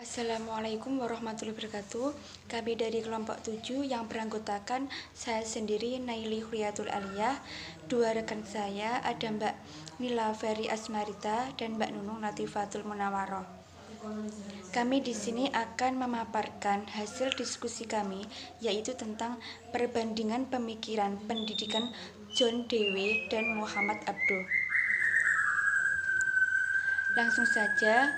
Assalamualaikum warahmatullahi wabarakatuh. Kami dari kelompok 7 yang beranggotakan saya sendiri Naili Huriyatul Aliyah, dua rekan saya ada Mbak Nila Ferry Asmarita dan Mbak Nunung Latifatul Munawaroh. Kami di sini akan memaparkan hasil diskusi kami, yaitu tentang perbandingan pemikiran pendidikan John Dewey dan Muhammad Abduh. Langsung saja.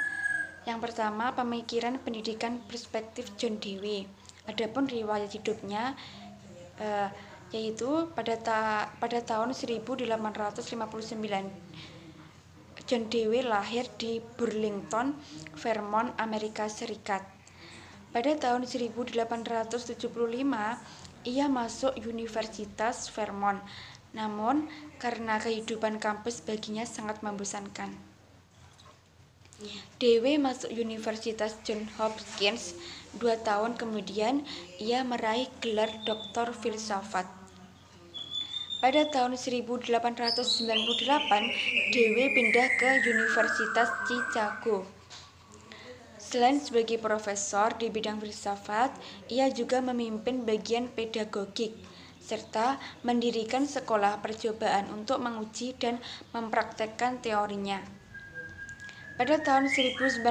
Yang pertama, pemikiran pendidikan perspektif John Dewey. Adapun riwayat hidupnya yaitu pada tahun 1859 John Dewey lahir di Burlington, Vermont, Amerika Serikat. Pada tahun 1875 ia masuk Universitas Vermont. Namun karena kehidupan kampus baginya sangat membosankan, Dewey masuk Universitas Johns Hopkins. 2 tahun kemudian, ia meraih gelar Doktor Filsafat. Pada tahun 1898, Dewey pindah ke Universitas Chicago. Selain sebagai profesor di bidang filsafat, ia juga memimpin bagian pedagogik, serta mendirikan sekolah percobaan untuk menguji dan mempraktekkan teorinya. Pada tahun 1904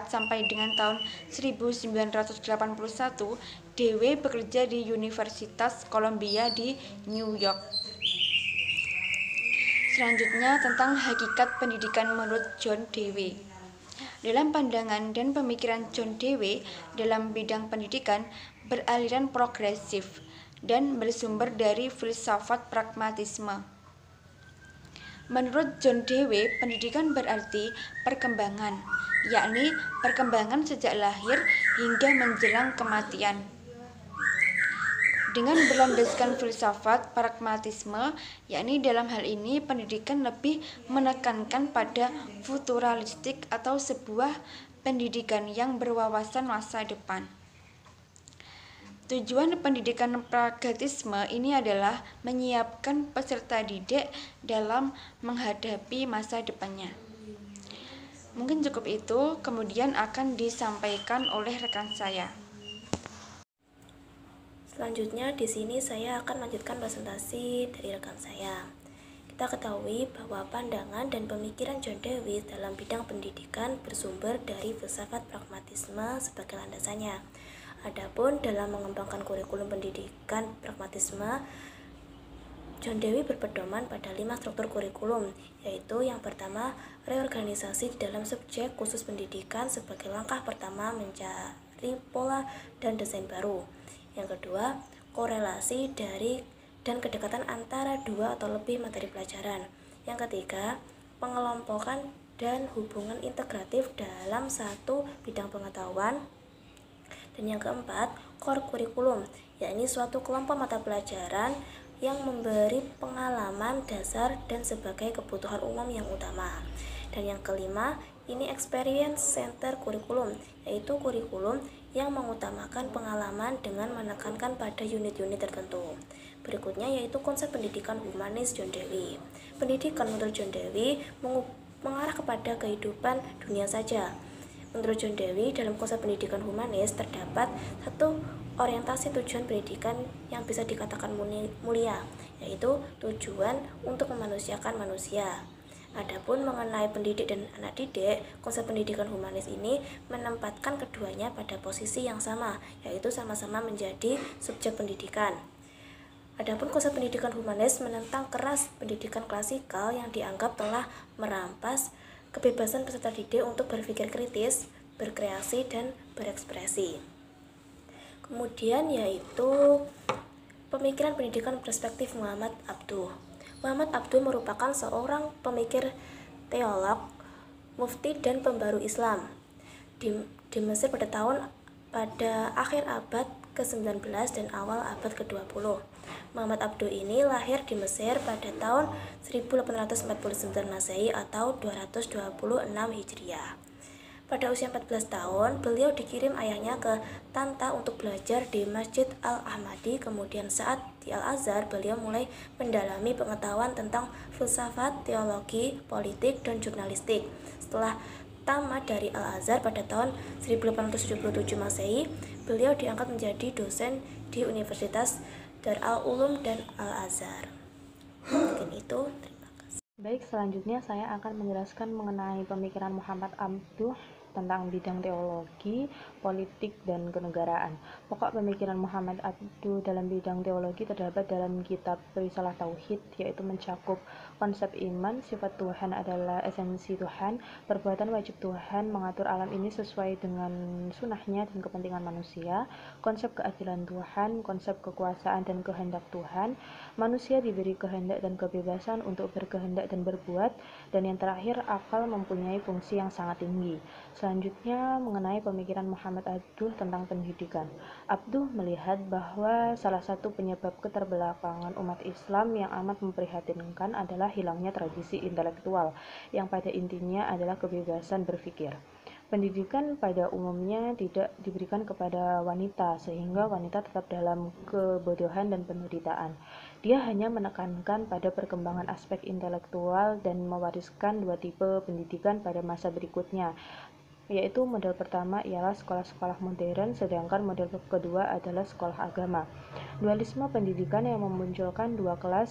sampai dengan tahun 1981, Dewey bekerja di Universitas Columbia di New York. Selanjutnya tentang hakikat pendidikan menurut John Dewey. Dalam pandangan dan pemikiran John Dewey dalam bidang pendidikan beraliran progresif dan bersumber dari filsafat pragmatisme. Menurut John Dewey, pendidikan berarti perkembangan, yakni perkembangan sejak lahir hingga menjelang kematian. Dengan berlandaskan filsafat pragmatisme, yakni dalam hal ini pendidikan lebih menekankan pada futuralistik atau sebuah pendidikan yang berwawasan masa depan. Tujuan pendidikan pragmatisme ini adalah menyiapkan peserta didik dalam menghadapi masa depannya. Mungkin cukup itu, kemudian akan disampaikan oleh rekan saya. Selanjutnya di sini saya akan melanjutkan presentasi dari rekan saya. Kita ketahui bahwa pandangan dan pemikiran John Dewey dalam bidang pendidikan bersumber dari filsafat pragmatisme sebagai landasannya. Adapun dalam mengembangkan kurikulum pendidikan pragmatisme, John Dewey berpedoman pada 5 struktur kurikulum, yaitu yang pertama, reorganisasi di dalam subjek khusus pendidikan sebagai langkah pertama mencari pola dan desain baru. Yang kedua, korelasi dari dan kedekatan antara 2 atau lebih materi pelajaran. Yang ketiga, pengelompokan dan hubungan integratif dalam satu bidang pengetahuan. Dan yang keempat, core kurikulum, yakni suatu kelompok mata pelajaran yang memberi pengalaman dasar dan sebagai kebutuhan umum yang utama. Dan yang kelima, ini experience center kurikulum, yaitu kurikulum yang mengutamakan pengalaman dengan menekankan pada unit-unit tertentu. Berikutnya yaitu konsep pendidikan humanis John Dewey. Pendidikan menurut John Dewey mengarah kepada kehidupan dunia saja. Menurut John Dewey, dalam konsep pendidikan humanis terdapat satu orientasi tujuan pendidikan yang bisa dikatakan mulia, yaitu tujuan untuk memanusiakan manusia. Adapun mengenai pendidik dan anak didik, konsep pendidikan humanis ini menempatkan keduanya pada posisi yang sama, yaitu sama-sama menjadi subjek pendidikan. Adapun konsep pendidikan humanis menentang keras pendidikan klasikal yang dianggap telah merampas kebebasan peserta didik untuk berpikir kritis, berkreasi, dan berekspresi. Kemudian yaitu pemikiran pendidikan perspektif Muhammad Abduh. Muhammad Abduh merupakan seorang pemikir teolog, mufti, dan pembaru Islam di Mesir pada akhir abad ke-19 dan awal abad ke-20. Muhammad Abduh ini lahir di Mesir pada tahun 1849 Masehi atau 226 Hijriah. Pada usia 14 tahun, beliau dikirim ayahnya ke Tanta untuk belajar di Masjid Al-Ahmadi. Kemudian saat di Al-Azhar, beliau mulai mendalami pengetahuan tentang filsafat, teologi, politik, dan jurnalistik. Setelah tamat dari Al-Azhar pada tahun 1877 Masehi. Beliau diangkat menjadi dosen di Universitas Darul Ulum dan Al-Azhar. Mungkin itu, terima kasih. Baik, selanjutnya saya akan menjelaskan mengenai pemikiran Muhammad Abduh tentang bidang teologi, politik, dan kenegaraan. Pokok pemikiran Muhammad Abduh dalam bidang teologi terdapat dalam kitab Risalah Tauhid, yaitu mencakup konsep iman, sifat Tuhan adalah esensi Tuhan, perbuatan wajib Tuhan mengatur alam ini sesuai dengan sunnahnya dan kepentingan manusia, konsep keadilan Tuhan, konsep kekuasaan dan kehendak Tuhan, manusia diberi kehendak dan kebebasan untuk berkehendak dan berbuat, dan yang terakhir, akal mempunyai fungsi yang sangat tinggi. Selanjutnya, mengenai pemikiran Muhammad Abduh tentang pendidikan. Abduh melihat bahwa salah satu penyebab keterbelakangan umat Islam yang amat memprihatinkan adalah hilangnya tradisi intelektual, yang pada intinya adalah kebebasan berpikir. Pendidikan pada umumnya tidak diberikan kepada wanita, sehingga wanita tetap dalam kebodohan dan penderitaan. Dia hanya menekankan pada perkembangan aspek intelektual dan mewariskan dua tipe pendidikan pada masa berikutnya, yaitu model pertama ialah sekolah-sekolah modern, sedangkan model kedua adalah sekolah agama. Dualisme pendidikan yang memunculkan dua kelas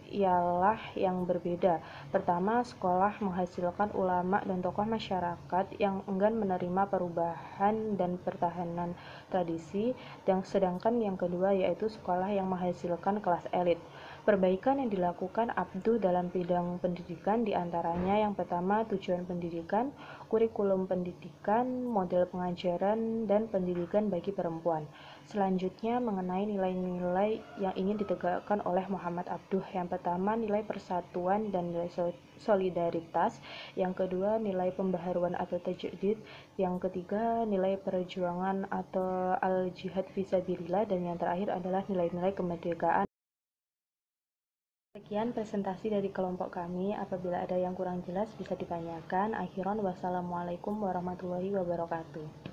ialah yang berbeda. Pertama, sekolah menghasilkan ulama dan tokoh masyarakat yang enggan menerima perubahan dan pertahanan tradisi, dan sedangkan yang kedua yaitu sekolah yang menghasilkan kelas elit. Perbaikan yang dilakukan Abduh dalam bidang pendidikan diantaranya yang pertama tujuan pendidikan, kurikulum pendidikan, model pengajaran, dan pendidikan bagi perempuan. Selanjutnya mengenai nilai-nilai yang ingin ditegakkan oleh Muhammad Abduh. Yang pertama nilai persatuan dan nilai solidaritas, yang kedua nilai pembaharuan atau tajdid, yang ketiga nilai perjuangan atau al-jihad fisabilillah, dan yang terakhir adalah nilai-nilai kemerdekaan. Sekian presentasi dari kelompok kami. Apabila ada yang kurang jelas bisa ditanyakan. Akhiran, wassalamualaikum warahmatullahi wabarakatuh.